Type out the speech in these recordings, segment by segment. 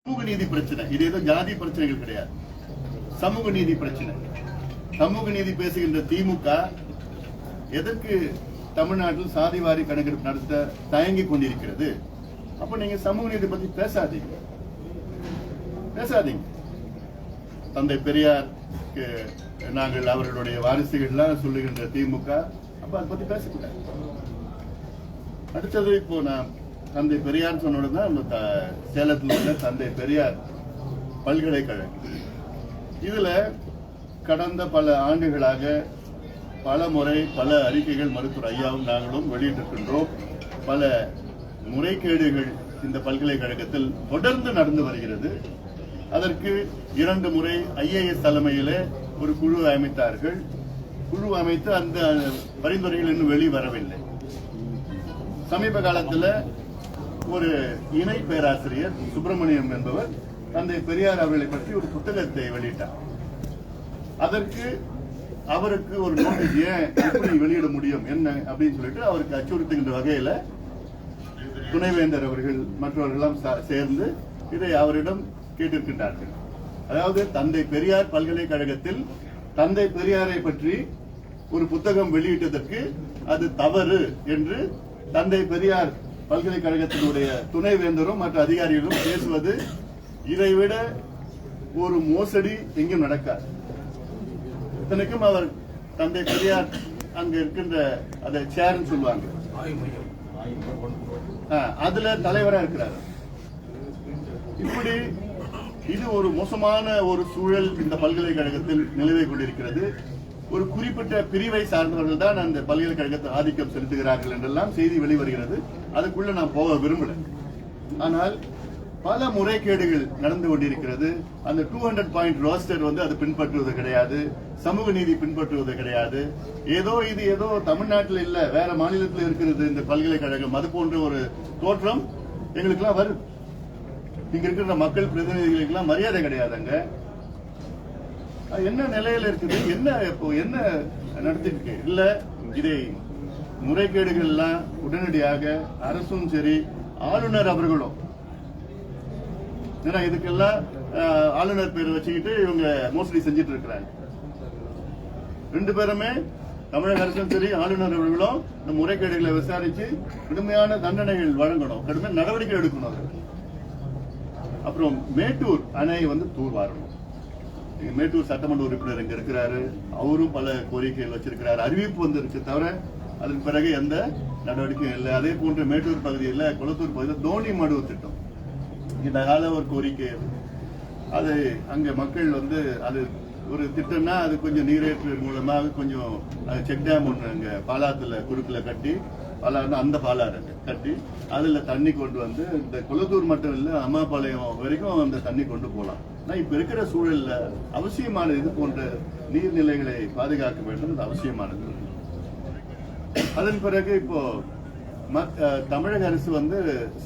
சமூக நீதி பிரச்சனை. இது ஏதோ ஜாதி பிரச்சனைகள் கிடையாது, சமூக நீதி பிரச்சனை. சமூக நீதி பேசுகின்ற திமுக எதற்கு தமிழ்நாட்டில் சாதிவாரி கணக்கெடுப்பு நடத்த தயங்கிக் கொண்டிருக்கிறது? அப்ப நீங்க சமூக நீதி பத்தி பேசாதீங்க. தந்தை பெரியாருக்கு நாங்கள் அவர்களுடைய வாரிசுகள்லாம் சொல்லுகின்ற திமுக அப்ப அதை பத்தி பேசக்கூடாது. அடுத்தது இப்போ நான் தந்தை பெரியார் சொன்னோடுதான் சேலத்தில் உள்ள தந்தை பெரியார் பல்கலைக்கழகம். இதுல கடந்த பல ஆண்டுகளாக பல முறை பல அறிக்கைகள் மருத்துவர் ஐயாவும் நாங்களும் வெளியிட்டிருக்கின்றோம். பல முறைகேடுகள் இந்த பல்கலைக்கழகத்தில் தொடர்ந்து நடந்து வருகிறது. அதற்கு 2 முறை IAS தலைமையிலே ஒரு குழு அமைத்தார்கள். குழு அமைத்து அந்த பரிந்துரைகள் இன்னும் வெளிவரவில்லை. சமீப காலத்தில் ஒரு இணை பேராசிரியர் சுப்பிரமணியம் என்பவர் தந்தை பெரியார் அவர்களை பற்றி ஒரு புத்தகத்தை வெளியிட்டார். அதற்கு அவருக்கு ஒரு நோட்டீஸ் ஏன் எப்படி வெளியிட முடியும் என்ன அப்படின்னு சொல்லிட்டு அவருக்கு அச்சுறுத்துகின்ற வகையில துணைவேந்தர் அவர்கள் மற்றவர்களெல்லாம் சேர்ந்து இதை அவரிடம் கேட்டிருக்கின்றார்கள். அதாவது தந்தை பெரியார் பல்கலைக்கழகத்தில் தந்தை பெரியாரை பற்றி ஒரு புத்தகம் வெளியிட்டதற்கு அது தவறு என்று தந்தை பெரியார் பல்கலைக்கழகத்தினுடைய துணைவேந்தரும் மற்ற அதிகாரிகளும் பேசுவது இதைவிட ஒரு மோசடி எங்கும் நடக்காது. இத்தனைக்கும் அவர் தந்தை பெரியார் அங்க இருக்கின்ற அதை சேர்ன்னு சொல்லுவாங்க, அதுல தலைவரா இருக்கிறார். இப்படி இது ஒரு மோசமான ஒரு சூழல் இந்த பல்கலைக்கழகத்தில் நிலவை கொண்டிருக்கிறது. ஒரு குறிப்பிட்ட பிரிவை சார்ந்தவர்கள் தான் அந்த பல்கலைக்கழகத்தில் ஆதிக்கம் செலுத்துகிறார்கள் என்றெல்லாம் செய்தி வெளிவருகிறது. அதுக்குள்ள நான் போக விரும்பல. ஆனால் பல முறைகேடுகள் நடந்து கொண்டிருக்கிறது. அந்த 200 பாயிண்ட் ரோஸ்டர் அது பின்பற்றுவது கிடையாது, சமூக நீதி பின்பற்றுவது கிடையாது. ஏதோ தமிழ்நாட்டில் இல்ல வேற மாநிலத்தில் இருக்கிறது இந்த பல்கலைக்கழகம், அது போன்ற ஒரு தோற்றம் எங்களுக்கெல்லாம் வருது. இங்க இருக்கிற மக்கள் பிரதிநிதிகளுக்கெல்லாம் மரியாதை கிடையாதுங்க. என்ன நிலையில இருக்குது, என்ன நடத்திட்டு இல்ல இதை முறைகேடுகள் எல்லாம் உடனடியாக அரசும் சரி ஆளுநர் அவர்களும், ஏன்னா இதுக்கெல்லாம் ஆளுநர் பேர் வச்சுக்கிட்டு இவங்க மோசடி செஞ்சிட்டு இருக்கிறாங்க. 2 பேருமே தமிழக அரசும் சரி ஆளுநர் அவர்களும் இந்த முறைகேடுகளை விசாரிச்சு கடுமையான தண்டனைகள் வழங்கணும், கடுமையான நடவடிக்கை எடுக்கணும். அப்புறம் மேட்டூர் அணை தூர்வாரணும். மேட்டூர் சட்டமன்ற உறுப்பினர் இங்க இருக்கிறாரு, அவரும் பல கோரிக்கைகள் வச்சிருக்கிறார். அறிவிப்பு இருக்கு தவிர அதன் பிறகு எந்த நடவடிக்கையும் இல்லை. அதே போன்ற மேட்டூர் பகுதியில் குளத்தூர் பகுதியில் தோணி மடுவு திட்டம் இந்த கால ஒரு கோரிக்கை. அது அங்க மக்கள் அது ஒரு திட்டம்னா அது கொஞ்சம் நீரேற்று மூலமாக கொஞ்சம் செக் டேம் ஒன்று அங்க பாலாத்துல குறுக்குல கட்டி அந்த பாலாறு கட்டி அதுல தண்ணி கொண்டு இந்த குளத்தூர் மட்டும் இல்ல அம்மாபாளையம் வரைக்கும் அந்த தண்ணி கொண்டு போகலாம். இப்ப இருக்கிற சூழல்ல அவசியமானது இது போன்ற நீர்நிலைகளை பாதுகாக்க வேண்டும், அது அவசியமானது. அதன் பிறகு இப்போ தமிழக அரசு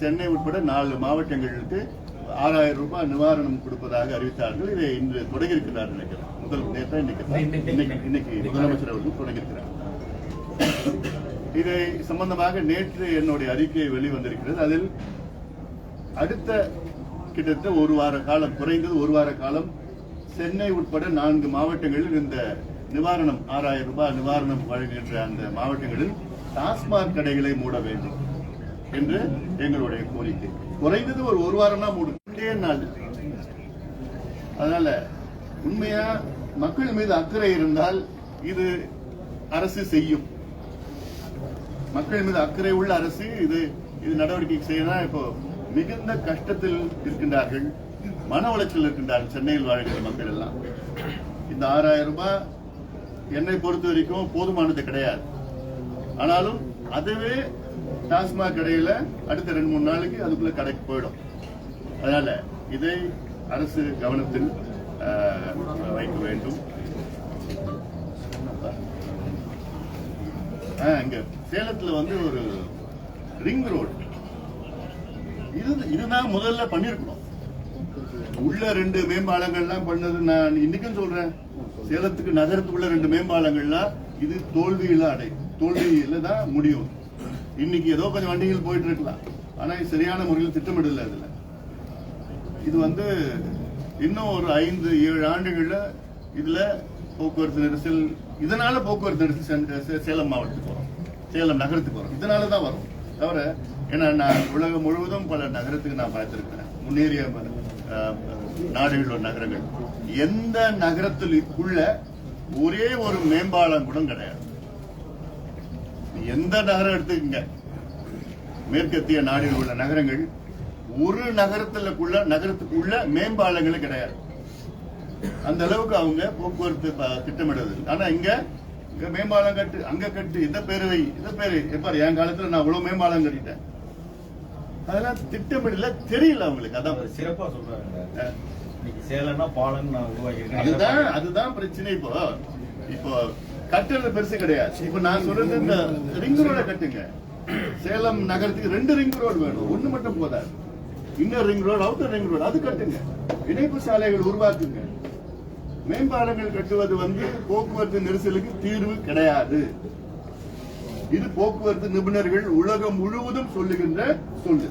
சென்னை உட்பட 4 மாவட்டங்களுக்கு 6000 ரூபாய் நிவாரணம் கொடுப்பதாக அறிவித்தார்கள். இதை இன்று தொடங்கியிருக்கிறார் நினைக்கிறேன். இன்னைக்கு முதலமைச்சர் அவர்கள் தொடங்கியிருக்கிறார். இதை சம்பந்தமாக நேற்று என்னுடைய அறிக்கை வெளிவந்திருக்கிறது. அதில் அடுத்த கிட்டத்தட்ட 1 வார காலம், குறைந்தது 1 வார காலம் சென்னை உட்பட 4 மாவட்டங்களில் இந்த நிவாரணம் 6000 ரூபாய் நிவாரணம் வழங்குகின்ற அந்த மாவட்டங்களில் டாஸ்மாக் கடைகளை மூட வேண்டும் என்று எங்களுடைய கோரிக்கை. குறைந்தது ஒரு வாரம் தான் மூடும் நாள். அதனால உண்மையா மக்கள் மீது அக்கறை இருந்தால் இது அரசு செய்யும். மக்கள் மீது அக்கறை உள்ள அரசு இது நடவடிக்கை செய்யணும். இப்போ மிகுந்த கஷ்டத்தில் இருக்கின்றார்கள், மன உளைச்சல் இருக்கின்றார்கள் சென்னையில் வாழ்கிற மக்கள் எல்லாம். இந்த 6000 ரூபாய் என்னை பொறுத்த வரைக்கும் போதுமானது கிடையாது. ஆனாலும் அதுவே டாஸ்மாக் கடையில அடுத்த 2-3 நாளைக்கு அதுக்குள்ள கடைக்கு போயிடும். அதனால இதை அரசு கவனத்தில் வைக்க வேண்டும். இங்க சேலத்துல ஒரு ரிங் ரோடு இதுதான் முதல்ல பண்ணிருக்கணும். உள்ள 2 மேம்பாலங்கள்லாம் பண்ணது நான் இன்னைக்கும் சொல்றேன். சேலத்துக்கு நகரத்துக்குள்ள 2 மேம்பாலங்கள்லாம் இது தோல்வியில தான் முடியும். இன்னைக்கு ஏதோ கொஞ்சம் வண்டிகள் போயிட்டு இருக்கலாம், ஆனா சரியான முறையில் திட்டமிடல. அதுல இது வந்து இன்னும் ஒரு 5-7 ஆண்டுகள்ல இதுல போக்குவரத்து நெரிசல், இதனால போக்குவரத்து நெரிசல் சேலம் மாவட்டத்துக்கு வரும், சேலம் நகரத்துக்கு வரும். இதனாலதான் வரும் தவிர, ஏன்னா நான் உலகம் முழுவதும் பல நகரத்துக்கு நான் பார்த்திருக்கிறேன், முன்னேறிய நாடுகளோட நகரங்கள். எந்த நகரத்திற்குள்ள ஒரே ஒரு மேம்பாலம் கூட கிடையாது. எந்த நகரம் எடுத்துக்கங்க, மேற்கத்திய நாடுகளில் உள்ள நகரங்கள், ஒரு நகரத்துக்குள்ள மேம்பாலங்களே கிடையாது. அந்த அளவுக்கு அவங்க போக்குவரத்து திட்டமிடுறது. ஆனா இங்க மேம்பாலம் கட்டு, அங்க கட்டு, இத பேரு எப்பாரு என் காலத்துல நான் இவ்வளவு மேம்பாலம் கட்டிட்டேன். அதெல்லாம் திட்டமிடல, தெரியல அவங்களுக்கு. அதான் சிறப்பா சொல்றாங்க. சேலம்னா பாலம் அதுதான் பிரச்சனை. இப்போ கட்டுறது பெருசு கிடையாது. இப்ப நான் சொல்றது இந்த ரிங் ரோட கட்டுங்க. சேலம் நகரத்துக்கு 2 ரிங் ரோடு வேணும், ஒண்ணு மட்டும் போதாது. Inner ring road, outer ring road, அது கட்டுங்க. இணைப்பு சாலைகள் உருவாக்குங்க. மேம்பாலங்கள் கட்டுவது போக்குவரத்து நெரிசலுக்கு தீர்வு கிடையாது. இது போக்குவரத்து நிபுணர்கள் உலகம் முழுவதும் சொல்லுகின்ற சொல்லு.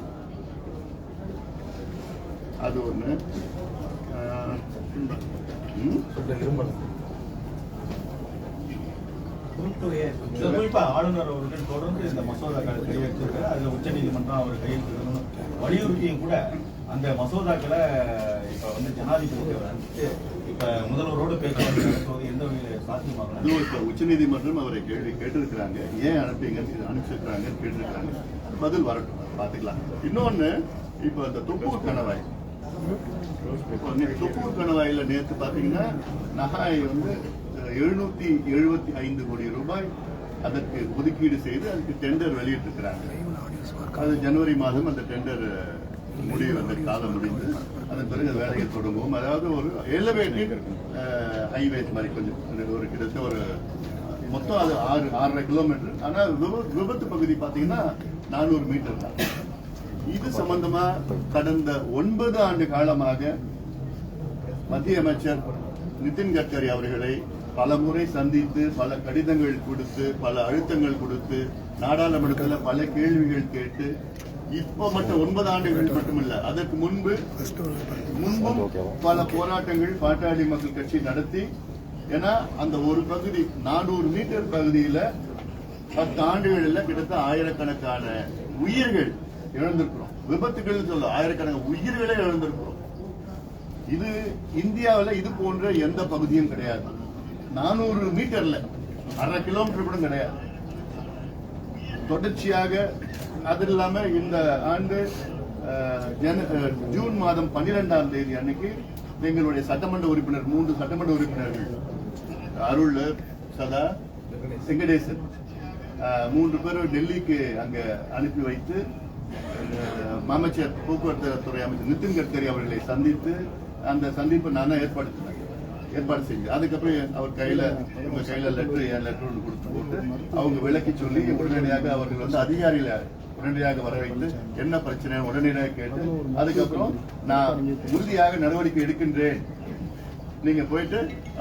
அது ஒண்ணு. குறிப்பா ஆளுநர் அவர்கள் தொடர்ந்து இந்த மசோதாக்களை கையெழுத்திருக்காரு. அதுல உச்ச நீதிமன்றம் அவர் கையெழுத்திருக்கணும் வலியுறுத்தியும் கூட அந்த மசோதாக்களை இப்ப ஜனாதிபதி அனுப்பிச்சு இப்ப முதல்வரோடு பேச்சுவார்த்தை நடத்துவது எந்த வகையில் சாத்தியமாகலாம்? உச்ச நீதிமன்றம் அவரை கேள்வி கேட்டிருக்கிறாங்க, ஏன் அனுப்பிச்சிருக்கிறாங்க கேட்டிருக்கிறாங்க. பதில் வரட்டும், பாத்துக்கலாம். இன்னொன்னு, இப்ப இந்த தொப்பூர் கணவாய், தொப்பூர் கணவாயில நேற்று பாத்தீங்கன்னா நகாய் 775 கோடி ரூபாய் அதற்கு ஒதுக்கீடு செய்து அதுக்கு டெண்டர் வெளியிட்டிருக்கிறாங்க. அது ஜனவரி மாதம் அந்த டெண்டர் முடிவு, அந்த காலம் முடிந்து அதன் பிறகு வேலைகள் தொடங்குவோம். அதாவது ஒரு எலிவேட்டட் ஹைவேஸ் மாதிரி கொஞ்சம் ஒரு கிட்டத்தட்ட ஒரு மொத்தம் அது 6.5 கிலோமீட்டர். ஆனா விபத்து பகுதி பாத்தீங்கன்னா 400 மீட்டர் தான். இது சம்பந்தமா கடந்த 9 ஆண்டு காலமாக மத்திய அமைச்சர் நிதின் கட்கரி அவர்களை பல முறை சந்தித்து, பல கடிதங்கள் கொடுத்து, பல அழுத்தங்கள் கொடுத்து, நாடாளுமன்றத்தில் பல கேள்விகள் கேட்டு, இப்ப மட்டும் 9 ஆண்டுகள் மட்டுமல்ல, அதற்கு முன்பும் பல போராட்டங்கள் பாட்டாளி மக்கள் கட்சி நடத்தி, ஏன்னா அந்த ஒரு பகுதி 400 மீட்டர் பகுதியில 10 ஆண்டுகளில் கிட்டத்தட்ட ஆயிரக்கணக்கான உயிர்கள் இழந்திருக்கிறோம். விபத்துகள் சொல்ல ஆயிரக்கணக்கான உயிர்களை இழந்திருக்கிறோம். இது இந்தியாவில் இது போன்ற எந்த பகுதியும் கிடையாது. 400 மீட்டர்ல 1/2 கிலோமீட்டர் கூட கிடையாது. தொடர்ச்சியாக அது இல்லாம இந்த ஆண்டு ஜூன் மாதம் 12ஆம் தேதி அன்னைக்கு எங்களுடைய சட்டமன்ற உறுப்பினர் 3 சட்டமன்ற உறுப்பினர்கள் அருள், சதா, வெங்கடேசன் 3 பேரும் டெல்லிக்கு அங்க அனுப்பி வைத்து அமைச்சர் போக்குவரத்து துறை அமைச்சர் நிதின் கட்கரி அவர்களை சந்தித்து, அந்த சந்திப்பு நான் ஏற்பாடு செஞ்சு, அதுக்கப்புறம் அவர் கையில லெட்டர் ஒன்று கொடுத்து போட்டு அவங்க விளக்கி சொல்லி உடனடியாக அவர்கள் அதிகாரிகளை உடனடியாக வர வைத்து என்ன பிரச்சனை உடனடியாக கேட்டு, அதுக்கப்புறம் நான் உறுதியாக நடவடிக்கை எடுக்கின்றேன், நீங்க போயிட்டு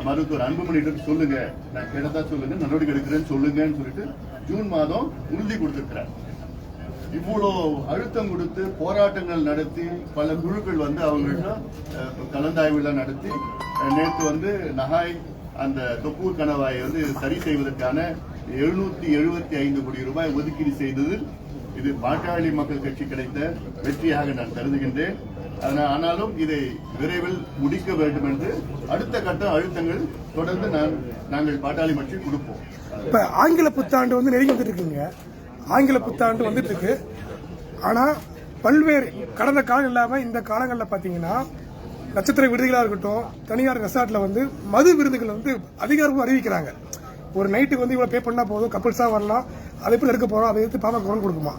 மருத்துவர் அன்புமணியிடம் சொல்லுங்க, நான் கேட்டதா சொல்லுங்க, நடவடிக்கை எடுக்கிறேன்னு சொல்லுங்கன்னு சொல்லிட்டு ஜூன் மாதம் உறுதி கொடுத்திருக்கிறார். இவ்வளவு அழுத்தம் கொடுத்து போராட்டங்கள் நடத்தி பல குழுக்கள் அவங்கள்ட்ட கலந்தாய்வுகள் நடத்தி நேற்று நகாய் அந்த தொப்பூர் கணவாயை சரி செய்வதற்கான 775 கோடி ரூபாய் ஒதுக்கீடு செய்ததில் இது பாட்டாளி மக்கள் கட்சி கிடைத்த வெற்றியாக நான் கருதுகின்றேன். ஆனாலும் இதை விரைவில் முடிக்க வேண்டும் என்று அடுத்த கட்ட அழுத்தங்கள் தொடர்ந்து நாங்கள் பாட்டாளி கட்சி கொடுப்போம். இப்ப ஆங்கில புத்தாண்டு நெருங்கி வந்துட்டு இருக்குங்க. ஆங்கில புத்தாண்டு வந்துட்டு இருக்கு. ஆனா பல்வேறு கடந்த காலம் இல்லாம இந்த காலங்களில் பாத்தீங்கன்னா நட்சத்திர விருதுகளா இருக்கட்டும், தனியார் ரெசார்ட்ல மது விருதுகள் அதிகாரமும் அறிவிக்கிறாங்க. ஒரு நைட்டுக்கு இவ்வளவு பே பண்ணா போதும், கப்பிள்ஸா வரலாம், அதை எப்படி எடுக்க போறோம், அதை எடுத்து பாப்பா கவனம் கொடுக்குமா?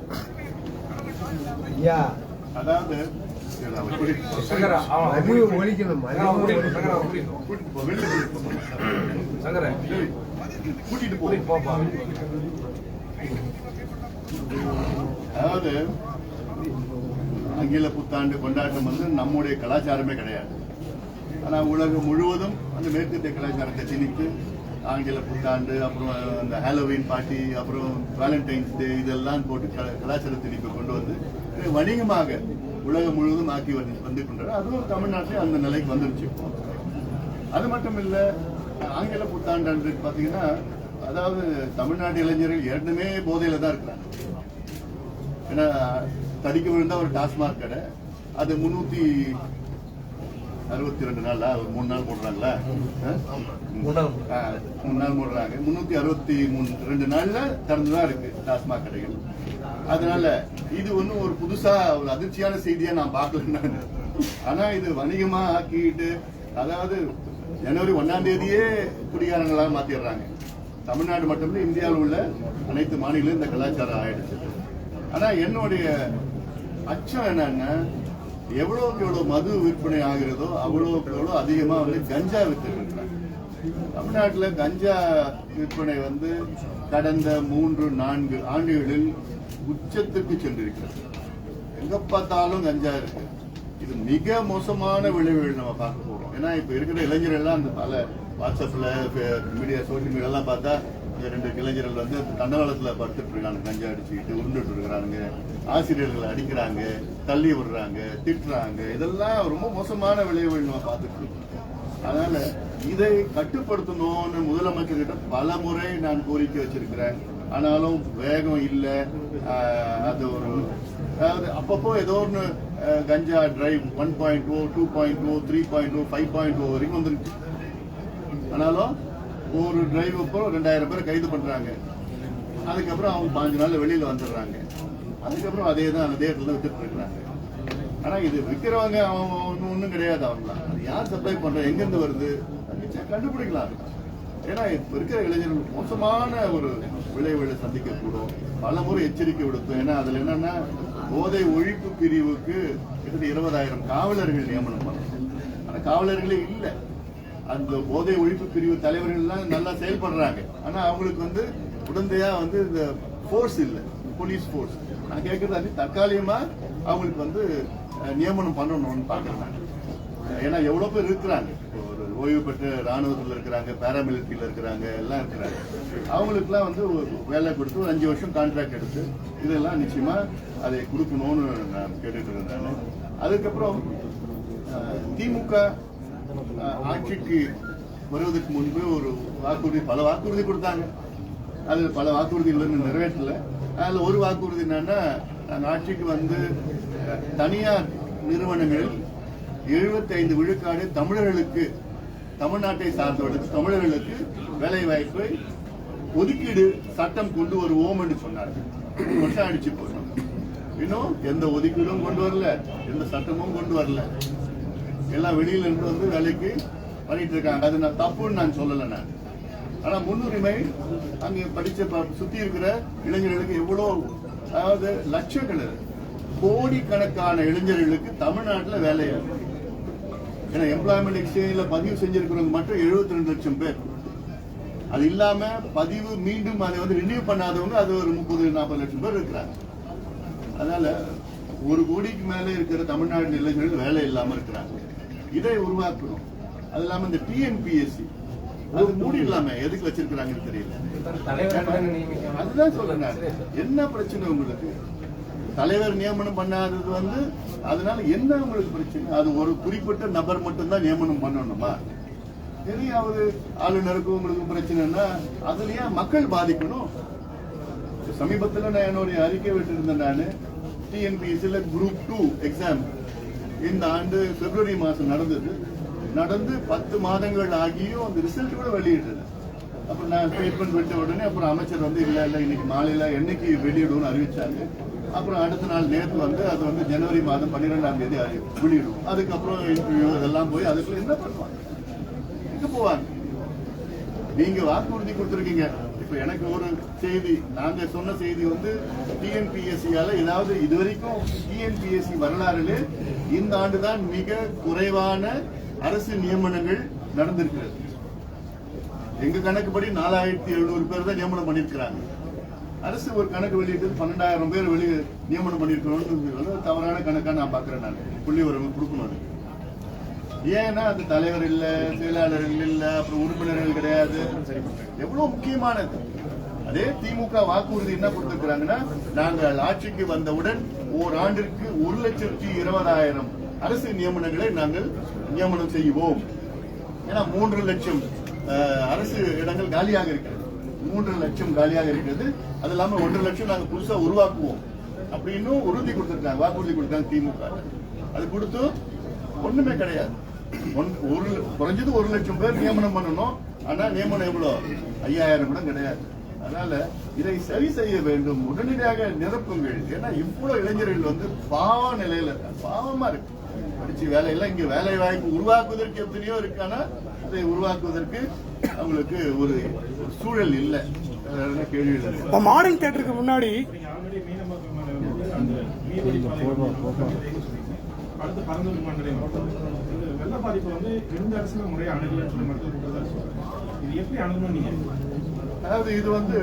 அதாவது கூட்டிட்டு போப்பா. அதாவது ஆங்கில புத்தாண்டு கொண்டாட்டம் நம்முடைய கலாச்சாரமே கிடையாது. ஆனா உலகம் முழுவதும் அந்த மேற்கத்திய கலாச்சாரத்தை திணித்து ஆங்கில புத்தாண்டு, அப்புறம் அந்த ஹாலோவின் பார்ட்டி, அப்புறம் வேலண்டைன்ஸ் டே இதெல்லாம் போட்டு கலாச்சார திணிப்பை கொண்டு வணிகமாக உலகம் முழுவதும் ஆக்கி வந்து கொண்டாரு. அதுவும் தமிழ்நாட்டில் அந்த நிலைக்கு வந்துருச்சு. அது மட்டும் இல்ல, ஆங்கில புத்தாண்டு அன்று பாத்தீங்கன்னா, அதாவது தமிழ்நாட்டு இளைஞர்கள் ஏற்கனவே போதையில தான் இருக்கிறாங்க. ஏன்னா தடிக்க விழுந்தா ஒரு டாஸ்மாக் கடை, அது 362 நாளா 3 நாள் போடுறாங்களா? 3 நாள் போடுறாங்க. 362 நாள்ல திறந்துதான் இருக்கு டாஸ்மாக் கடைகள். அதனால இது ஒன்னும் ஒரு புதுசா ஒரு அதிர்ச்சியான செய்தியா நான் பார்க்கல. ஆனா இது வணிகமா ஆக்கிட்டு, அதாவது ஜனவரி 1ஆம் தேதியே குடிகாரங்களா மாத்திடுறாங்க. தமிழ்நாடு மட்டுமில்ல, இந்தியாவில் உள்ள அனைத்து மாநிலங்களும் இந்த கலாச்சாரம் ஆயிடுச்சு. ஆனா என்னுடைய அச்சம் என்னன்னா, எவ்வளவுக்கு எவ்வளவு மது விற்பனை ஆகிறதோ அவ்வளவுக்கு எவ்வளவு அதிகமா வந்து கஞ்சா வித்துருக்கிறாங்க. தமிழ்நாட்டுல கஞ்சா விற்பனை வந்து கடந்த 3-4 ஆண்டுகளில் உச்சத்துக்கு சென்றிருக்கிறது. எங்க பார்த்தாலும் கஞ்சா இருக்கு. இது மிக மோசமான விளைவுகள் நம்ம பார்க்க போறோம். ஏன்னா இப்ப இருக்கிற இளைஞர்கள் எல்லாம் அந்த பல வாட்ஸ்அப்ல மீடியா சோசியல் மீடியா எல்லாம் பார்த்தா 2 இளைஞர்கள் வந்து தண்டவாளத்துல படுத்துட்டு இருக்காங்க, கஞ்சா அடிச்சுக்கிட்டு உருண்டுட்டு இருக்கிறாங்க, ஆசிரியர்களை அடிக்கிறாங்க, தள்ளி விடுறாங்க, திட்டுறாங்க. இதெல்லாம் ரொம்ப மோசமான விளைவுகள் நம்ம பார்த்துட்டு இருக்கோம். அதனால இதை கட்டுப்படுத்தணும்னு முதலமைச்சர்கிட்ட பல முறை நான் கோரிக்கை வச்சிருக்கிறேன். ஆனாலும் வேகம் இல்லை. அது ஒரு, அதாவது அப்பப்போ ஏதோ ஒன்று கஞ்சா டிரைவ் 1.0, 2.0, 3.0, 5.0 வரைக்கும் வந்துருக்கு. ஆனாலும் ஒரு டிரைவ் அப்போ 2000 பேரை கைது பண்றாங்க. அதுக்கப்புறம் அவங்க 5 நாள்ல வெளியில வந்துடுறாங்க. அதுக்கப்புறம் அதே இடத்துல வித்துட்டு இருக்கிறாங்க. ஆனா இது விற்கிறவங்க அவங்க ஒன்றும் கிடையாது. அவங்களாம் அது யார் சப்ளை பண்ற, எங்கிருந்து வருது கண்டுபிடிக்கலாம். ஏன்னா இப்ப இருக்கிற இளைஞர்கள் மோசமான ஒரு விளைவுகளை சந்திக்கக்கூடும். பல முறை எச்சரிக்கை விடுத்தோம். ஏன்னா அதுல என்னன்னா, போதை ஒழிப்பு பிரிவுக்கு 20,000 காவலர்கள் நியமனம் பண்ணணும். ஆனா காவலர்களே இல்லை. அந்த போதை ஒழிப்பு பிரிவு தலைவர்கள் எல்லாம் நல்லா செயல்படுறாங்க. ஆனா அவங்களுக்கு வந்து உடந்தையா வந்து இந்த போர்ஸ் இல்லை, போலீஸ் போர்ஸ். நான் கேட்கறது தற்காலிகமா அவங்களுக்கு வந்து நியமனம் பண்ணணும்னு பாக்குறாங்க. ஏன்னா எவ்வளவு பேர் இருக்கிறாங்க, ஒரு ஓய்வு பெற்ற ராணுவத்தில் இருக்கிறாங்க, பாராமிலிட்டரியில இருக்கிறாங்க, எல்லாம் இருக்கிறாங்க. அவங்களுக்கு எல்லாம் வந்து வேலை கொடுத்து ஒரு 5 வருஷம் கான்ட்ராக்ட் எடுத்து இதெல்லாம் நிச்சயமா அதை கொடுக்கணும்னு நான் கேட்டுட்டு இருந்தேன். அதுக்கப்புறம் திமுக ஆட்சிக்கு வருவதற்கு முன்பு ஒரு வாக்குறுதி, பல வாக்குறுதி கொடுத்தாங்க. அது பல வாக்குறுதிகள் நிறைவேற்றல. அதுல ஒரு வாக்குறுதி என்னன்னா, நாங்கள் ஆட்சிக்கு வந்து தனியார் நிறுவனங்களில் 75 விழுக்காடு தமிழர்களுக்கு, தமிழ்நாட்டை சார்ந்தவர்களுக்கு, தமிழர்களுக்கு வேலை வாய்ப்பை ஒதுக்கீடு சட்டம் கொண்டு வருவோம் என்று சொன்னார்கள். வருஷம் அடிச்சு போனோம். இன்னும் எந்த ஒதுக்கீடும் கொண்டு வரல, எந்த சட்டமும் கொண்டு வரல. எல்லாம் வெளியில இருந்து வந்து வேலைக்கு பண்ணிட்டு இருக்காங்க. அது நான் தப்புன்னு நான் சொல்லல. நான் ஆனா முன்னுரிமை அங்க படிச்ச சுத்தி இருக்கிற இளைஞர்களுக்கு எவ்வளவு, அதாவது லட்சங்கள், கோடிக்கணக்கான இளைஞர்களுக்கு தமிழ்நாட்டில் வேலை. ஏன்னா எம்ப்ளாய்மெண்ட் எக்ஸ்சேஞ்சில் பதிவு செஞ்சிருக்கிறவங்க மட்டும் 72 லட்சம் பேர். அது இல்லாம பதிவு மீண்டும் அதை வந்து ரினியூ பண்ணாதவங்க அது ஒரு 30-40 லட்சம் பேர் இருக்கிறாங்க. அதனால 1 கோடிக்கு மேல இருக்கிற தமிழ்நாடு இளைஞர்கள் வேலை இல்லாம இருக்கிறாங்க. இதை உருவாக்கணும். அது இல்லாம இந்த டிஎன்பிஎஸ்சி அது மூடிடலாமே, எதுக்கு வச்சிருக்கிறாங்கன்னு தெரியல. அதுதான் சொல்றேன். என்ன பிரச்சனை உங்களுக்கு? தலைவர் நியமனம் பண்ணாதது வந்து அதனால என்ன உங்களுக்கு பிரச்சனை? அது ஒரு குறிப்பிட்ட நபர் மட்டும்தான் நியமனம் பண்ணணுமா? தெரியாவது ஆளுநருக்கும் உங்களுக்கு பிரச்சனைன்னா அதுலயே மக்கள் பாதிக்கணும். சமீபத்தில் நான் என்னுடைய அறிக்கை விட்டுருந்தேன். நான் டிஎன்பிஎஸ்சில குரூப் 2 எக்ஸாம் இந்த ஆண்டு பிப்ரவரி மாசம் நடந்து 10 மாதங்கள் ஆகியும் அந்த ரிசல்ட் கூட வெளியிடுறது. அப்புறம் நான் ஸ்டேட்மெண்ட் விட்ட உடனே அப்புறம் அமைச்சர் வந்து இல்ல இன்னைக்கு மாலையில என்னைக்கு வெளியிடுவோம்னு அறிவிச்சாங்க. அப்புறம் அடுத்த நாள் நேற்று வந்து அது வந்து ஜனவரி மாதம் 12ஆம் தேதி வெளியிடும். அதுக்கப்புறம் இன்டர்வியூ இதெல்லாம் போய் அதுக்குள்ள என்ன பண்ணுவாங்க? எங்க போவாங்க? நீங்க வாக்குறுதி கொடுத்துருக்கீங்க. இப்ப எனக்கு ஒரு செய்தி, நாங்க சொன்ன செய்தி வந்து டிஎன்பிஎஸ்சியால, ஏதாவது இதுவரைக்கும் டிஎன்பிஎஸ்சி வரலாறுல இந்த ஆண்டுதான் மிக குறைவான அரசு நியமனங்கள் நடந்திருக்கிறது. எங்க கணக்குப்படி 4700 பேர் தான் நியமனம் பண்ணிருக்கிறாங்க. அரசு ஒரு கணக்கு வெளியிட்டு 12,000 பேர் நியமனம் பண்ணிருக்கணும். தவறான கணக்கா நான் பாக்குறேன். நான் புள்ளி விவரம் கொடுக்கணும். ஏன்னா அது தலைவர் இல்ல, செயலாளர்கள் இல்ல, அப்புறம் உறுப்பினர்கள் கிடையாது. எவ்வளவு முக்கியமானது. அதே திமுக வாக்குறுதி என்ன கொடுத்திருக்கிறாங்கன்னா, நாங்கள் ஆட்சிக்கு வந்தவுடன் ஓராண்டிற்கு 1,20,000 அரசு நியமனங்களை நாங்கள் நியமனம் செய்வோம். ஏன்னா 3 லட்சம் அரசு இடங்கள் காலியாக இருக்கிறது, 3 லட்சம் காலியாக இருக்கிறது. அது இல்லாம 1.5 லட்சம் நாங்க புதுசா உருவாக்குவோம் அப்படின்னு உறுதி கொடுத்திருக்காங்க, வாக்குறுதி கொடுத்தாங்க திமுக. அது கொடுத்து ஒண்ணுமே கிடையாது. குறைஞ்சது 1 லட்சம் பேர் நியமனம் பண்ணணும். ஆனா நியமனம் எவ்வளவு? 5,000 கூட கிடையாது. அதனால இதை சரி செய்ய வேண்டும், உடனடியாக நிரப்புங்கள். ஏன்னா இவ்வளவு இளைஞர்கள் வந்து பாவ நிலையில இருக்காங்க, பாவமா இருக்கு. படிச்சு வேலையெல்லாம் இங்க வேலை வாய்ப்பு உருவாக்குவதற்கு எத்தனையோ இருக்கானா, அதை உருவாக்குவதற்கு அவங்களுக்கு ஒரு சூழல் இல்லை. கேள்வி மாடர்ன் தியேட்டருக்கு முன்னாடி அடுத்து பரந்தூர் மண்டலம் வெள்ள பாதிப்பு வந்து எந்த அரசியல் முறையை அணுகலன்னு சொல்லி மருத்துவ இது எப்படி அணுகணும் நீங்க? அதாவது இது வந்து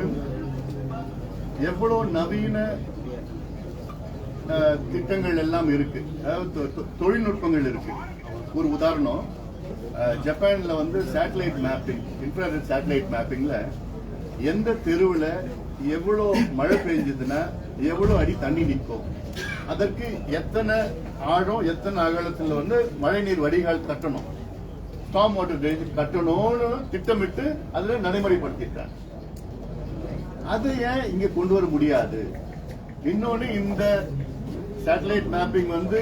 எவ்வளவு நவீன திட்டங்கள் எல்லாம் இருக்கு, அதாவது தொழில்நுட்பங்கள் இருக்கு. ஒரு உதாரணம், ஜப்பான்ல வந்து சேட்டலைட் மேப்பிங், இன்ஃப்ராரெட் சேட்டலைட் மேப்பிங்ல எந்த தெருவுல எவ்வளவு மழை பெஞ்சதுன்னா எவ்வளவு அடி தண்ணி நிற்கும், அதற்கு எத்தனை ஆழம் எத்தனை அகலத்தில் வந்து மழை நீர் வடிகால் கட்டணும், ஸ்டார்ம் வாட்டர் ட்ரெயின் கட்டணும்னு திட்டமிட்டு அதுல நடைமுறைப்படுத்திருக்காங்க. அது ஏன் இங்க கொண்டு வர முடியாது? இன்னொன்னு, இந்த சேட்டலைட் மேப்பிங் வந்து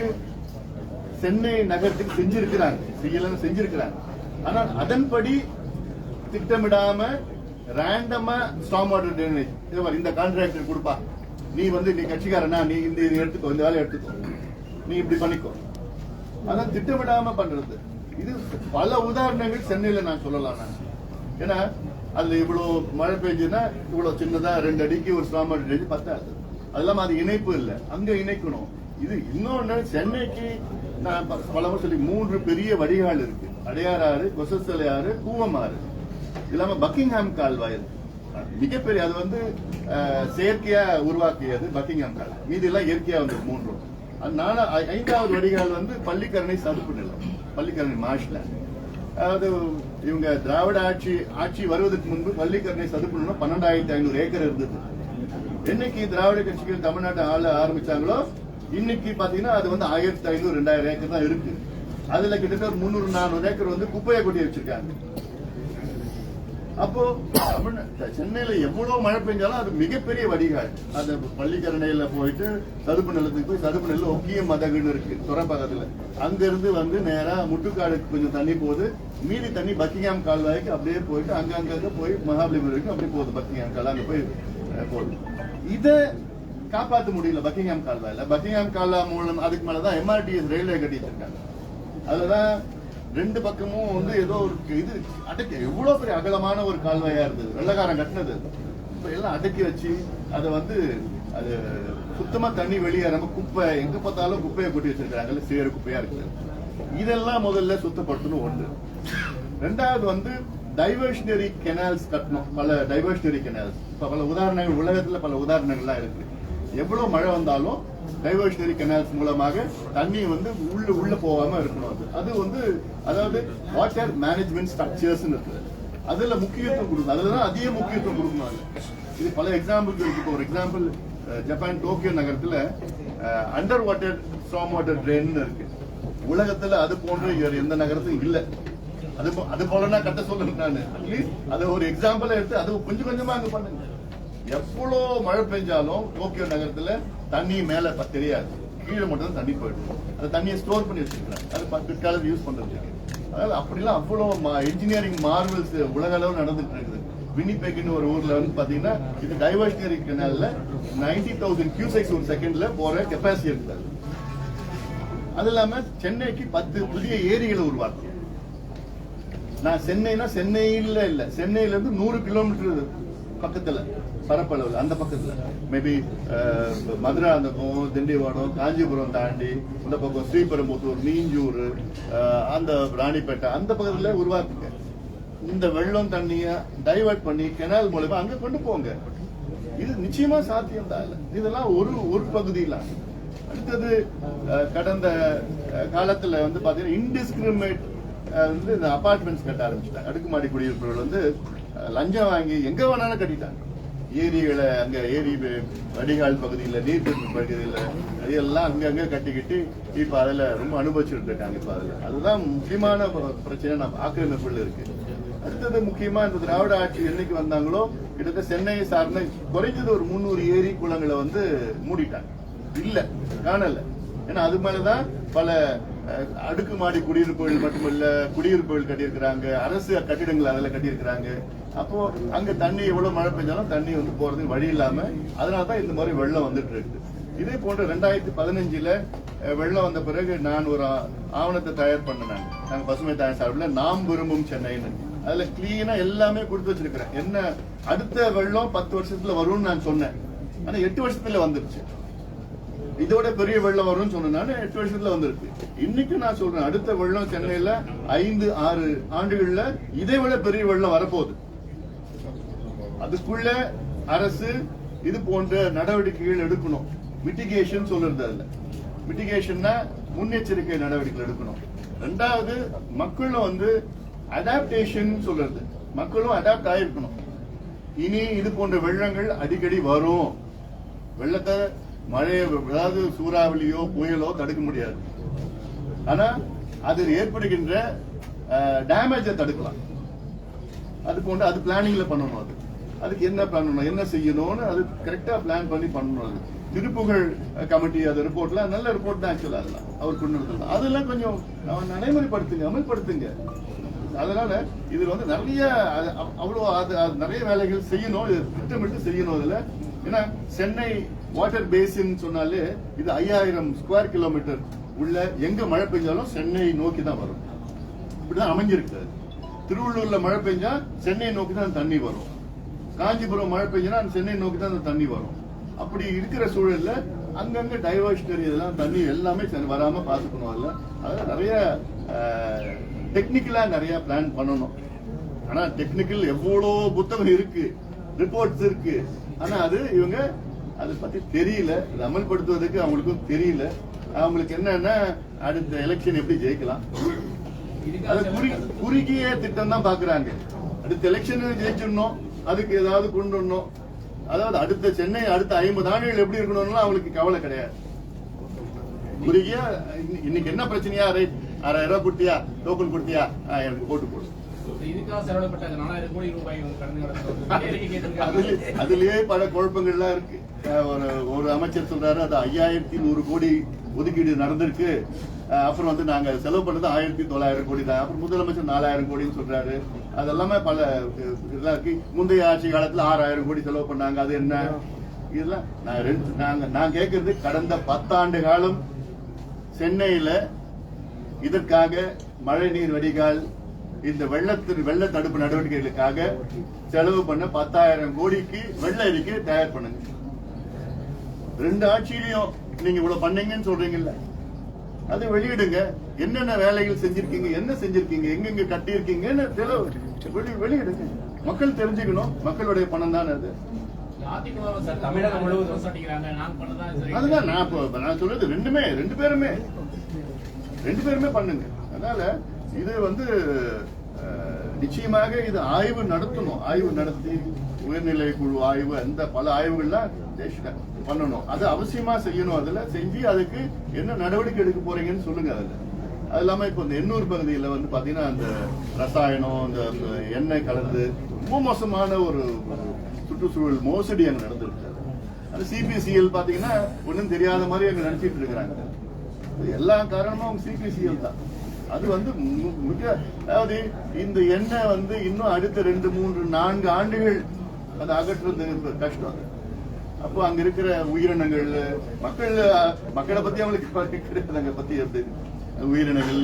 சென்னை நகரத்துக்கு செஞ்சிருக்கிறாங்க, செய்யலன்னு செஞ்சிருக்கிறாங்க. ஆனால் அதன்படி திட்டமிடாம ரேண்டமா ஸ்டார்ம் வாட்டர் ட்ரெயினேஜ் இந்த கான்ட்ராக்டர் கொடுப்பா, நீ வந்து நீ கட்சிக்காரனா, நீ இந்த எடுத்துக்கோ, இந்த வேலையை எடுத்துக்கோ, நீ இப்படி பண்ணிக்கோ, அதான் திட்டமிடாம பண்றது. இது பல உதாரணங்கள் சென்னையில நான் சொல்லலாம். நான் ஏன்னா அதுல இவ்வளவு மழை பெஞ்சுன்னா இவ்வளவு சின்னதா 2 அடிக்கு ஒரு ஸ்டார்ம் வாட்டர் ட்ரெயின் பத்தாது. அது இல்லாம அது இணைப்பு இல்லை, அங்க இணைக்கணும். இது இன்னொன்னு, சென்னைக்கு நான் பல சொல்லி 3 பெரிய வடிகால் இருக்கு, அடையாறு ஆறு, கொசஸ்தலை ஆறு, கூவம் ஆறு. இல்லாம பக்கிங்ஹாம் கால்வாய் இருக்கு, மிகப்பெரிய. அது வந்து செயற்கையா உருவாக்கியது பக்கிங்ஹாம் கால்வாய், மீதி எல்லாம் இயற்கையா வந்து 3. அதனால 5வது வடிகால் வந்து பள்ளிக்கரணை சதுப்பு நிலம், பள்ளிக்கரணை மார்ஷ்லேண்ட். அதாவது இவங்க திராவிட ஆட்சி வருவதற்கு முன்பு பள்ளிக்கரணை சதுப்பு நிலம் 12,500 ஏக்கர் இருந்தது. என்னைக்கு திராவிட கட்சிகள் தமிழ்நாட்டை ஆள ஆரம்பிச்சாங்களோ இன்னைக்கு பாத்தீங்கன்னா அது வந்து 1,500 2,000 ஏக்கர் தான் இருக்கு. அதுல கிட்டத்தட்ட 300-400 ஏக்கர் வந்து குப்பையை கொட்டி வச்சிருக்காங்க. அப்போ சென்னையில எவ்வளவு மழை பெஞ்சாலும் அது மிகப்பெரிய வடிகால். அந்த பள்ளிக்கரணையில போயிட்டு சதுப்பு நிலத்துக்கு போய், சதுப்பு நிலம் ஒக்கிய மதகுன்னு இருக்கு துறைப்பக்கத்துல, அங்க இருந்து வந்து நேரா முட்டுக்காடுக்கு கொஞ்சம் தண்ணி போகுது, மீதி தண்ணி பக்கிங்ஹாம் கால்வாய்க்கு அப்படியே போயிட்டு அங்கங்க போய் மகாபலிபுரம் வரைக்கும் அப்படியே போகுது. பக்கிங்ஹாம் கால்வாய் அங்க போய் போகுது. இதை காப்பாற்ற முடியல பக்கிங்ஹாம் கால்வாயில. பக்கிங்ஹாம் கால்வாய் மூலம் அதுக்கு மேலதான் MRTS ரயில்வே கட்டிட்டு இருக்காங்க. அதுலதான் 2 பக்கமும் வந்து ஏதோ ஒரு இது அடக்கி, எவ்வளவு பெரிய அகலமான ஒரு கால்வாயா இருந்தது, வெள்ளக்காரன் கட்டினது. இப்ப எல்லாம் அடக்கி வச்சு அதை வந்து அது சுத்தமா தண்ணி வெளியேறாம குப்பை எங்க பார்த்தாலும் குப்பையை கொட்டி வச்சிருக்காங்க, சேறு குப்பையா இருக்கு. இதெல்லாம் முதல்ல சுத்தப்படுத்தணும் ஒன்று. 2வது வந்து டைவர்ஷனரி கெனால்ஸ் கட்டணும், பல டைவர்ஷனரி கெனால்ஸ். இப்ப பல உதாரணங்கள் உலகத்துல பல உதாரணங்கள்லாம் இருக்கு. எவ்வளவு மழை வந்தாலும் டைவர்ஷனரி கெனால்ஸ் மூலமாக தண்ணி வந்து உள்ள போகாம இருக்கணும். அது வந்து அதாவது வாட்டர் மேனேஜ்மெண்ட் ஸ்ட்ரக்சர்ஸ் இருக்குது, அதுல முக்கியத்துவம் கொடுக்கணும், அதுலதான் அதிக முக்கியத்துவம் கொடுக்கணும். இது பல எக்ஸாம்பிள்ஸ் இருக்கு. ஒரு எக்ஸாம்பிள், ஜப்பான் டோக்கியோ நகரத்துல under water storm water train இருக்கு. உலகத்துல அது போன்ற எந்த நகரத்தும் இல்ல. அது போலனா கட்ட சொல்லணும் நான். அட்லீஸ்ட் அதை ஒரு எக்ஸாம்பிள் எடுத்து அது கொஞ்சம் கொஞ்சமா அங்க பண்ணுங்க. எவ்வளவு மழை பெஞ்சாலும் டோக்கியோ நகரத்துல தண்ணி மேல தெரியாது, கீழே மட்டும் தண்ணி போயிடும். அந்த தண்ணியை ஸ்டோர் பண்ணி வச்சிருக்காங்க, அது பிற்காலத்தில் யூஸ் பண்றதுக்கு. அதனால அப்படிலாம் அவ்வளவு இன்ஜினியரிங் மார்வல்ஸ் உலக அளவு நடந்துட்டு இருக்குது. வினிபெக்னு ஒரு ஊர்ல வந்து பாத்தீங்கன்னா இது டைவர்ஷனரி கெனால்ல 90,000 கியூசெக்ஸ் ஒரு செகண்ட்ல போற கெப்பாசிட்டி இருக்குது. அது இல்லாம சென்னைக்கு 10 புதிய ஏரிகளை உருவாக்கும். நான் சென்னையில இல்ல, சென்னையில இருந்து 100 கிலோமீட்டர் பக்கத்துல பரப்பளவுல, அந்த பக்கத்துல மேபி மதுரை, அந்த பக்கம் திண்டிவனம், காஞ்சிபுரம் தாண்டி இந்த பக்கம் ஸ்ரீபெரும்புத்தூர், மீஞ்சூர், அந்த ராணிப்பேட்டை, அந்த பக்கத்துல உருவாக்குங்க. இந்த வெள்ளம் தண்ணிய டைவர்ட் பண்ணி கெனால் மூலமா அங்க கொண்டு போங்க. இது நிச்சயமா சாத்தியம் தான். இதெல்லாம் ஒரு பகுதியில. அடுத்தது கடந்த காலத்துல வந்து பாத்தீங்கன்னா இன்டிஸ்கிரிமினேட் வந்து இந்த அபார்ட்மெண்ட்ஸ் கட்ட ஆரம்பிச்சிட்டாங்க. அடுக்குமாடி குடியிருப்புகள் வந்து லஞ்சம் வாங்கி எங்க வேணாலும் கட்டிட்டாங்க. ஏரிகளை அங்க ஏரி வடிகால் பகுதியில் நீர்த்தேக்க பகுதியில் இதெல்லாம் அங்கங்க கட்டிக்கிட்டு இப்ப அதுல ரொம்ப அனுபவிச்சுட்டு இருக்காங்க. இப்ப அதுதான் முக்கியமான பிரச்சனை நம்ம ஆக்கிரமிப்புல இருக்கு. அடுத்தது முக்கியமா இந்த திராவிட ஆட்சி என்னைக்கு வந்தாங்களோ கிட்டத்தட்ட சென்னையை சார்ந்த குறைஞ்சது ஒரு 300 ஏரி குளங்களை வந்து மூடிட்டாங்க, இல்ல காணல. ஏன்னா அது மேலதான் பல அடுக்குமாடி குடியிருப்புகள் மட்டுமல்ல குடியிருப்புகள் கட்டியிருக்கிறாங்க, அரசு கட்டிடங்கள் அதில் கட்டியிருக்கிறாங்க. அப்போ அங்க தண்ணி எவ்வளவு மழை பெஞ்சாலும் தண்ணி வந்து போறதுக்கு வழி இல்லாம அதனாலதான் இந்த மாதிரி வெள்ளம் வந்துட்டு இருக்கு. இதே போன்று 2015 வெள்ளம் வந்த பிறகு நான் ஒரு ஆவணத்தை தயார் பண்ணேன். நாங்க பசுமை தாய் சார்பில் நாம் விரும்பும் சென்னைன்னு அதுல கிளீனா எல்லாமே கொடுத்து வச்சிருக்கிறேன். என்ன அடுத்த வெள்ளம் 10 வருஷத்துல வரும்னு நான் சொன்னேன், ஆனா 8 வருஷத்துல வந்துருச்சு. இதோட பெரிய வெள்ளம் வரும்னு சொன்னேன், 8 வருஷத்துல வந்திருக்கு. இன்னைக்கு நான் சொல்றேன், அடுத்த வெள்ளம் சென்னையில 5-6 ஆண்டுகள்ல இதை விட பெரிய வெள்ளம் வரப்போகுது. அதுக்குள்ள அரசு இது போன்ற நடவடிக்கைகள் எடுக்கணும். மிட்டிகேஷன் சொல்றது, அதுல மிட்டிகேஷன்னா முன்னெச்சரிக்கை நடவடிக்கைகள் எடுக்கணும். ரெண்டாவது மக்களும் வந்து அடாப்டேஷன் சொல்றது, மக்களும் அடாப்ட் ஆயிருக்கணும். இனி இது போன்ற வெள்ளங்கள் அடிக்கடி வரும். வெள்ளத்தை மழையை அதாவது சூறாவளியோ புயலோ தடுக்க முடியாது, ஆனா அது ஏற்படுகின்ற டேமேஜை தடுக்கலாம். அது போன்ற அது பிளானிங்ல பண்ணணும். அதுக்கு என்ன பண்ணணும், என்ன செய்யணும்னு அது கரெக்டா பிளான் பண்ணி பண்ணணும். அது திருப்புகழ் கமிட்டி அது ரிப்போர்ட்லாம் நல்ல ரிப்போர்ட் தான் ஆக்சுவலா, அதெல்லாம் அவர் கொண்டு வரலாம். அதெல்லாம் கொஞ்சம் நடைமுறைப்படுத்துங்க, அமல்படுத்துங்க. அதனால இதுல வந்து நிறைய அவ்வளவு நிறைய வேலைகள் செய்யணும், திட்டமிட்டு செய்யணும். அதுல ஏன்னா சென்னை வாட்டர் பேசின் சொன்னாலே இது 5000 ஸ்கொயர் கிலோமீட்டர் உள்ள எங்க மழை பெஞ்சாலும் சென்னை நோக்கி தான் வரும். இப்படிதான் அமைஞ்சிருக்கு. திருவள்ளூர்ல மழை பெஞ்சா சென்னை நோக்கி தான் தண்ணி வரும், காஞ்சிபுரம் மழை பெஞ்சா சென்னை நோக்கி தான் அந்த தண்ணி வரும். அப்படி இருக்கிற சூழல்ல அங்கங்க டைவர்ஷனரி இதெல்லாம் தண்ணி எல்லாமே வராம பாத்துக்கணும். அதெல்லாம் நிறைய டெக்னிக்கலா நிறைய பிளான் பண்ணணும். ஆனா டெக்னிக்கல் எவ்வளோ புத்தகம் இருக்கு, ரிப்போர்ட்ஸ் இருக்கு, ஆனா அது இவங்க அதை பத்தி தெரியல, அதை அமல்படுத்துவதற்கு அவங்களுக்கும் தெரியல. அவங்களுக்கு என்னன்னா அடுத்த எலெக்ஷன் எப்படி ஜெயிக்கலாம், அது குறுகிய திட்டம் தான் பாக்குறாங்க. அடுத்த எலெக்ஷன் ஜெயிச்சிடணும், அதுக்கு ஏதாவது கொண்டு வரணும். அதாவது அடுத்த சென்னை அடுத்த 50 ஆண்டுகள் எப்படி இருக்கணும்னு அவங்களுக்கு கவலை கிடையாது. குறுகிய இன்னைக்கு என்ன பிரச்சனையா, ரைட் 6000 ரூபாய் கொடுத்தியா, டோக்கன் கொடுத்தியா, எனக்கு ஓட்டு போடு. அதுலயே பல குழப்பங்கள்லாம் இருக்கு. ஒரு அமைச்சர் சொல்றாரு அது 5100 கோடி ஒதுக்கீடு நடந்திருக்கு, அப்புறம் வந்து நாங்க செலவு பண்ணது 1900 கோடி தான். அப்புறம் முதலமைச்சர் 4000 கோடின்னு சொல்றாரு. அதெல்லாமே பல இதெல்லாம் இருக்கு. முந்தைய ஆட்சி காலத்துல 6000 கோடி செலவு பண்ணாங்க, அது என்ன இதெல்லாம் நான் கேட்கறது. கடந்த 10 ஆண்டு காலம் சென்னையில இதற்காக மழைநீர் வடிகால் இந்த வெள்ள தடுப்பு நடவடிக்கைகளுக்காக செலவு பண்ண 10,000 கோடிக்கு வெள்ள அறிக்கை தயார் பண்ணுங்க. 2 ஆட்சியிலையும் நீங்க இவ்வளவு பண்ணீங்கன்னு சொல்றீங்கல்ல, அது வெளியிடுங்க. என்னென்ன வேலைகள் செஞ்சிருக்கீங்க, என்ன செஞ்சிருக்கீங்க, எங்கெங்க கட்டி இருக்கீங்கன்னு வெளியிடுங்க. மக்கள் தெரிஞ்சுக்கணும், மக்களுடைய பணம் தானே அது. தமிழகம் முழுவதும் அதுதான் நான் சொல்றது. ரெண்டு பேருமே பண்ணுங்க. அதனால இது வந்து நிச்சயமாக இது ஆய்வு நடத்தணும். ஆய்வு நடத்தி உயர்நிலை குழு ஆய்வு, அந்த பல ஆய்வுகள்லாம் பண்ணணும். அது அவசியமா செய்யணும். அதுல செஞ்சு அதுக்கு என்ன நடவடிக்கை எடுக்க போறீங்கன்னு சொல்லுங்க. அது இல்லாம இப்ப இந்த எண்ணூர் பகுதியில வந்து பாத்தீங்கன்னா அந்த ரசாயனம், இந்த எண்ணெய் கலந்து ரொம்ப மோசமான ஒரு சுற்றுச்சூழல் மோசடி அங்க நடந்திருக்கு. அது சிபிசிஎல் பாத்தீங்கன்னா ஒன்னும் தெரியாத மாதிரி அங்க நினைச்சிட்டு இருக்கிறாங்க. எல்லா காரணமும் அவங்க சிபிசிஎல் தான். அது வந்து மிக, அதாவது இந்த எண்ணெய் வந்து இன்னும் அடுத்த 2, 3, 4 ஆண்டுகள் அதை அகற்றுறது கஷ்டம். அப்போ அங்க இருக்கிற உயிரினங்கள் மக்களை பத்தி அவங்களுக்கு அங்க பத்தி எப்படி உயிரினங்கள்,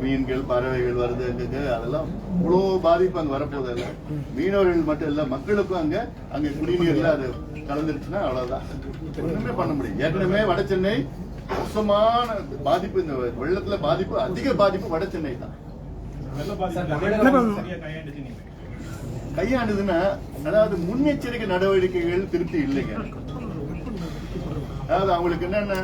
மீன்கள், பறவைகள் வருது அங்க, அதெல்லாம் இவ்வளவு பாதிப்பு அங்க வரப்போது இல்ல. மீனவர்கள் மட்டும் இல்ல, மக்களுக்கும் அங்க குடிநீர்ல அது கலந்துருச்சுன்னா அவ்வளவுதான், ஒண்ணுமே பண்ண முடியும். ஏற்கனவே வட சென்னை மோசமான பாதிப்பு, இந்த வெள்ளத்துல பாதிப்பு, அதிக பாதிப்பு வட சென்னை தான். கையாண்டுதுன்னா அதாவது முன்னெச்சரிக்கை நடவடிக்கைகள் திருப்தி இல்லைங்க. அதாவது அவங்களுக்கு என்னென்ன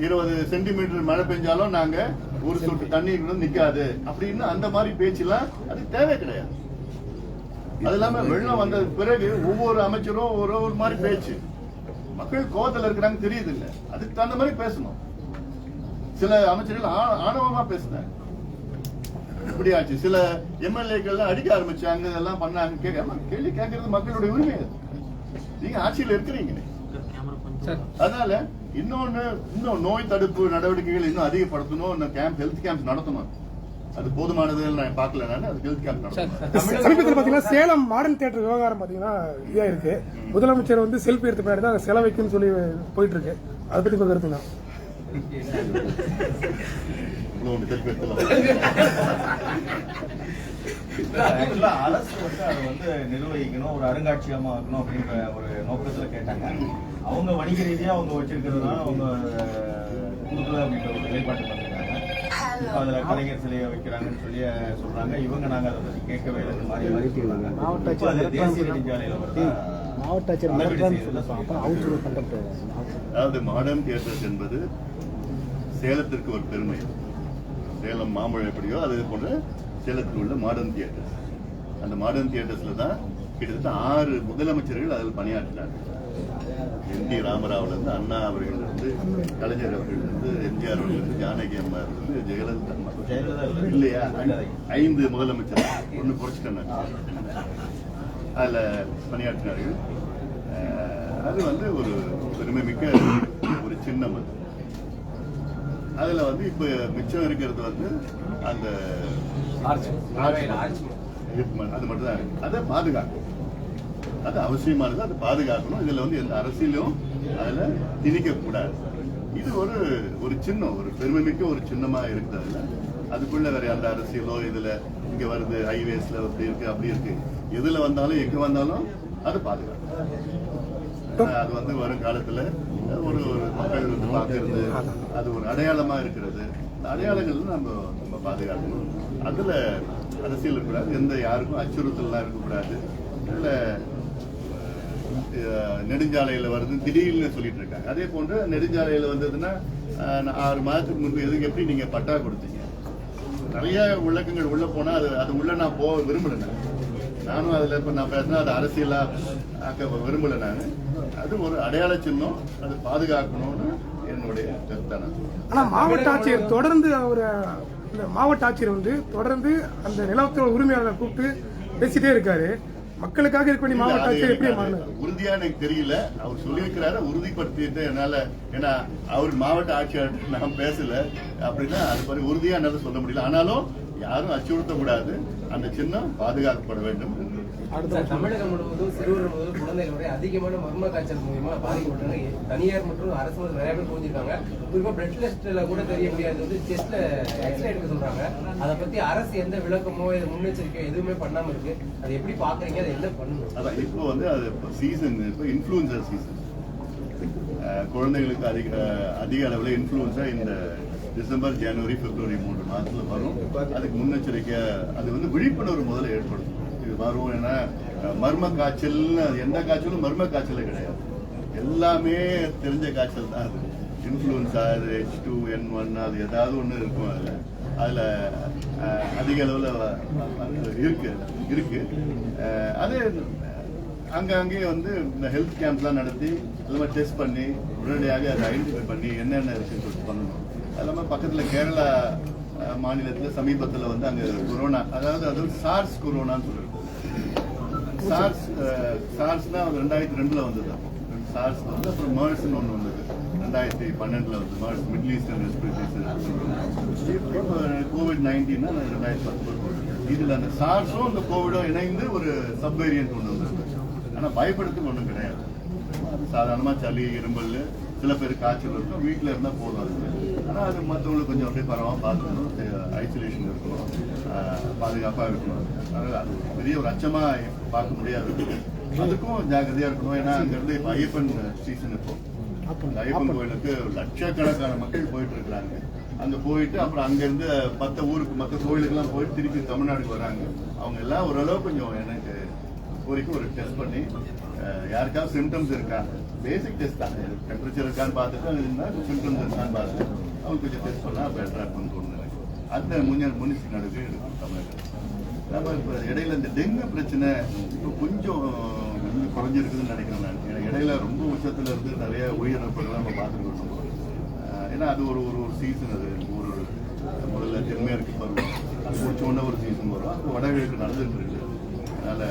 20 சென்டிமீட்டர் மழை பெஞ்சாலும் நாங்க ஒரு சொட்டு தண்ணி நிக்காது அப்படின்னு அந்த மாதிரி பேச்செல்லாம் அது தேவை கிடையாது. அது இல்லாம வெள்ளம் வந்த பிறகு ஒவ்வொரு அமைச்சரும் ஒரு மாதிரி பேச்சு, மக்கள் கோவத்துல இருக்கிறாங்க தெரியுது இல்ல, அதுக்கு தகுந்த மாதிரி பேசணும். சில அமைச்சர்கள் ஆணவமா பேசினாங்க, இப்படி ஆச்சு. சில எம்எல்ஏக்கள் அடிக்க ஆரம்பிச்சாங்க, இதெல்லாம் பண்ணாங்க. கேள்வி கேட்கறது மக்களுடைய உரிமை. நீங்க ஆட்சியில் இருக்கிறீங்க. அதனால இன்னும் நோய் தடுப்பு நடவடிக்கைகள் இன்னும் அதிகப்படுத்தணும். இன்னும் ஹெல்த் கேம்ப் நடத்தணும். அது போதுமானது நான் பார்க்கல. நான் அது ஹெல்த் கேம்ப் நடத்தணும். சமீபத்தில் பாத்தீங்கன்னா சேலம் மாடர்ன் தியேட்டர் விவகாரம் பாத்தீங்கன்னா இதா இருக்கு. முதலமைச்சர் வந்து செல்ஃபி எடுத்த பின்னாடி தான் செலவு வைக்குன்னு சொல்லி போயிட்டு இருக்கு. அதை பத்தி கொஞ்சம் கருத்துங்க. அரசு வந்து அதை வந்து நிர்வகிக்கணும், ஒரு அருங்காட்சியகமா இருக்கணும் அப்படின்ற ஒரு நோக்கத்துல கேட்டாங்க. அவங்க வணிக ரீதியா அவங்க வச்சிருக்கிறதுனால அவங்க கொடுக்கல அப்படின்ற ஒரு நிலைப்பாட்டு பண்ணிருக்காங்க. இப்ப அதுல கலைஞர் சிலையை வைக்கிறாங்கன்னு சொல்லி சொல்றாங்க. இவங்க நாங்க அதை பத்தி கேட்கவே இல்லை மாதிரி இப்ப அது தேசிய நெடுஞ்சாலையில வருது. அதாவது மாடர்ன் தியேட்டர்ஸ் என்பது சேலத்திற்கு ஒரு பெருமை. சேலம் மாம்பழம் எப்படியோ அதே போல சேலத்தில் உள்ள மாடர்ன் தியேட்டர்ஸ். அந்த மாடர்ன் தியேட்டர்ஸ்ல தான் கிட்டத்தட்ட 6 முதலமைச்சர்கள் அதில் பணியாற்றினார்கள். என்.டி. ராமராவ்ல இருந்து, அண்ணா அவர்கள் இருந்து, கலைஞர் அவர்கள் இருந்து, எம்ஜிஆர் அவர்கள் இருந்து, ஜானகி அம்மா இருந்து, ஜெயலலிதா அம்மா இல்லையா, 5 முதலமைச்சர் ஒண்ணு குறைச்சிட்டேன். அதுல பணியாற்றினார்கள். அது வந்து ஒரு பெருமை மிக்க ஒரு சின்னம். அதுல வந்து இப்ப மிச்சம் இருக்கிறது வந்து அந்த அது மட்டும் தான் இருக்கு. அதை பாதுகாக்கணும், அது அவசியமானது. அதை பாதுகாக்கணும். இதுல வந்து எந்த அரசியலும் அதுல திணிக்க கூடாது. இது ஒரு சின்னம், ஒரு பெருமைமிக்க ஒரு சின்னமா இருக்கிறதுல அதுக்குள்ள வேற அந்த அரசியலோ இதுல இங்க வருது ஹைவேஸ்ல அப்படி இருக்கு அப்படி இருக்கு, எதுல வந்தாலும் எங்க வந்தாலும் அது பாதுகாக்கணும். அது வந்து வரும் காலத்துல ஒரு மக்கள் வந்து பார்க்கறது, அது ஒரு அடையாளமா இருக்கிறது. இந்த அடையாளங்கள் நம்ம பாதுகாக்கணும். அதுல அரசியல் இருக்கக்கூடாது, எந்த யாருக்கும் அச்சுறுத்தல்லாம் இருக்கக்கூடாது. இதுல நெடுஞ்சாலையில வருது திடீர்னு சொல்லிட்டு இருக்காங்க. அதே போன்று நெடுஞ்சாலையில வந்ததுன்னா 6 மாதத்துக்கு முன்பு எதுக்கு எப்படி நீங்க பட்டா கொடுத்தீங்க, நிறைய விளக்கங்கள் உள்ள போனா அது உள்ள நான் போக விரும்பல. நானும் அதுல இப்ப நான் பேசினா அது அரசியலா ஆக்க விரும்பல. நான் அது ஒரு அடையாள சின்னம், அது பாதுகாக்கணும்னு என்னுடைய கருத்தான. ஆனா மாவட்ட ஆட்சியர் தொடர்ந்து மாவட்ட ஆட்சியர் வந்து தொடர்ந்து அந்த நிலத்தோட உரிமையாளரை கூப்பிட்டு பேசிட்டே இருக்காரு. மக்களுக்காக இருக்க வேண்டிய மாவட்ட ஆட்சியர் எப்படி மாறினார் உறுதியா எனக்கு தெரியல. அவர் சொல்லியிருக்கிறாரு, உறுதிப்படுத்திட்டு என்னால, ஏன்னா அவர் மாவட்ட ஆட்சியர் நான் பேசல அப்படின்னா அது மாதிரி உறுதியா என்னால சொல்ல முடியல. ஆனாலும் யாரும் அச்சுறுத்தக்கூடாது, அந்த சின்னம் பாதுகாக்கப்பட வேண்டும். தமிழகம் முழுவதும் சிறுவர் முதல் குழந்தைகளுடைய அதிகமான மர்ம காய்ச்சல் மூலமா பாதிக்கப்பட்டாங்க. தனியார் மற்றும் அரசு நிறைய பேர் புரிஞ்சிருக்காங்க. குறிப்பா பிளட் டெஸ்ட்ல கூட தெரிய முடியாது, வந்து செஸ்ட்ல எக்ஸ்ரே எடுக்க சொல்றாங்க. அதை பத்தி அரசு எந்த விளக்கமோ முன்னெச்சரிக்கை எதுவுமே பண்ணாம இருக்கு. அதை எப்படி பாக்குறீங்க, அதை என்ன பண்ணணும்? அதான் இப்போ வந்து அது சீசன், இப்போ இன்ஃபுளுன்சா சீசன். குழந்தைகளுக்கு அதிக அளவில் இன்ஃபுளுன்சா இந்த டிசம்பர், ஜனவரி, பிப்ரவரி 3 மாதத்துல வரும். அதுக்கு முன்னெச்சரிக்கையா அது வந்து விழிப்புணர்வு முதல்ல ஏற்படுத்தும். இது வரும். ஏன்னா மர்ம காய்ச்சல், எந்த காய்ச்சலும் மர்ம காய்ச்சலே கிடையாது, எல்லாமே தெரிஞ்ச காய்ச்சல் தான். அது இன்ஃபுளுன்சா, அது H2N1 அது ஏதாவது ஒண்ணு இருக்கும். அதுல அதிக அளவுல இருக்கு. அதே அங்கங்கே வந்து இந்த ஹெல்த் கேம்ப்லாம் நடத்தி எல்லாமே டெஸ்ட் பண்ணி உடனடியாக அதை ஐடென்டிஃபை பண்ணி என்னென்ன இருக்குன்னு சொல்லிட்டு பண்ணணும். அது இல்லாமல் பக்கத்தில் கேரளா மாநிலத்தில் சமீபத்தில் வந்து அங்கே கொரோனா, அதாவது சார்ஸ் கொரோனான்னு சொல்லிருக்கு. சார்ஸ்னா 2002 வந்தது. சார்ஸ் வந்து அப்புறம் MERS-ன்னு ஒன்று வந்தது 2012 வந்து MERS, மிடில் ஈஸ்டர்ன் ரெஸ்பிரேட்டரி. இப்போ COVID-19 2019. இதுல அந்த சார்ஸும் இந்த கோவிடும் இணைந்து ஒரு சப்வேரியன்ட் ஒன்று வந்தது. ஆனா பயப்படுறதுக்கு ஒன்றும் கிடையாது. சாதாரணமா சளி, இருமல், சில பேர் காய்ச்சல் இருக்கும், வீட்டில் இருந்தால் போதும். அது ஆனால் அது மற்றவங்களுக்கு கொஞ்சம் அப்படியே பரவாயில்ல பார்த்துக்கணும், ஐசோலேஷன் இருக்கணும், பாதுகாப்பாக இருக்கணும். அதனால் அது பெரிய ஒரு அச்சமாக பார்க்க முடியாது. அதுக்கும் ஜாக்கிரதையாக இருக்கணும். ஏன்னா அங்கேருந்து இப்போ ஐயப்பன் சீசன் இப்போ ஐயப்பன் கோயிலுக்கு லட்சக்கணக்கான மக்கள் போயிட்டு இருக்கிறாங்க. அங்கே போயிட்டு அப்புறம் அங்கேருந்து மற்ற கோயிலுக்கெல்லாம் போயிட்டு திருப்பி தமிழ்நாடுக்கு வராங்க. அவங்க எல்லாம் ஓரளவு கொஞ்சம் எனக்கு வரைக்கும் ஒரு டெஸ்ட் பண்ணி யாருக்காவது சிம்டம்ஸ் இருக்கா, பேசிக் டெஸ்ட் தான், டெம்பரேச்சர் இருக்கான்னு பார்த்துட்டு சிம்டம்ஸ் இருக்கான்னு பார்த்துட்டு அவங்க கொஞ்சம் டெஸ்ட் பண்ணால் பெட்டராக இருக்கும்னு தோணுது. அந்த முன்னெச்சரிக்கை நடவடிக்கை எடுக்கும் தமிழகம். நம்ம இப்போ இடையில இந்த டெங்கு பிரச்சனை இப்போ கொஞ்சம் குறைஞ்சிருக்குதுன்னு நினைக்கிறேன் நான். எனக்கு இடையில ரொம்ப உச்சத்துல இருந்து நிறைய உயிரிழப்புகள் நம்ம பார்த்துருக்கோம். ஏன்னா அது ஒரு ஒரு சீசன், அது ஒரு முதல்ல தென்மேற்கு பருவம், அது முடிச்ச உடனே ஒரு சீசன் வரும். அது வடகிழக்கு நடந்துட்டு இருக்கு. அதனால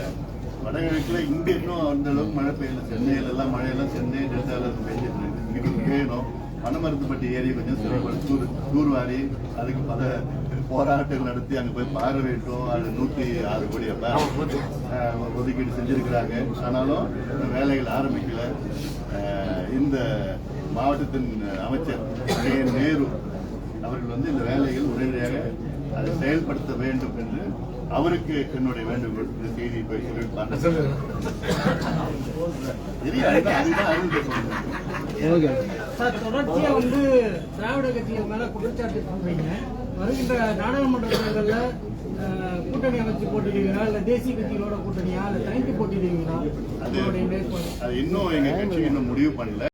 வடகிழக்குல இங்க இன்னும் அந்த அளவுக்கு மழை பெய்யல. சென்னையில எல்லாம் மழையெல்லாம் சென்னை டெல்டால பெய்ஞ்சிட்டு இருக்கு. இங்க பெய்யணும். பனமரத்துப்பட்டி ஏரியா கொஞ்சம் சிறப்பு தூர்வாரி அதுக்கு பல போராட்டம் நடத்தி அங்க போய் பார்வையிட்டோம். அது 106 கோடி ஒதுக்கீடு செஞ்சிருக்கிறாங்க. ஆனாலும் வேலைகள் ஆரம்பிக்கல. இந்த மாவட்டத்தின் அமைச்சர் நேரு அவர்கள் வந்து இந்த வேலைகள் உடனடியாக அதை செயல்படுத்த வேண்டும் என்று அவருக்கு என்னுடைய வேண்டுகோள். இந்த செய்தி போய் சொல்லிட்டு சார், தொடர்ச்சியா வந்து திராவிட கட்சிகள் மேல குற்றச்சாட்டு பண்றீங்க. வருகின்ற நாடாளுமன்ற தேர்தலில் கூட்டணி அமைச்சு போட்டிடுவீங்களா, இல்ல தேசிய கட்சிகளோட கூட்டணியா, இல்ல தனித்து போட்டிடுவீங்களா? அது இன்னும் எங்க கட்சி இன்னும் முடிவு பண்ணல.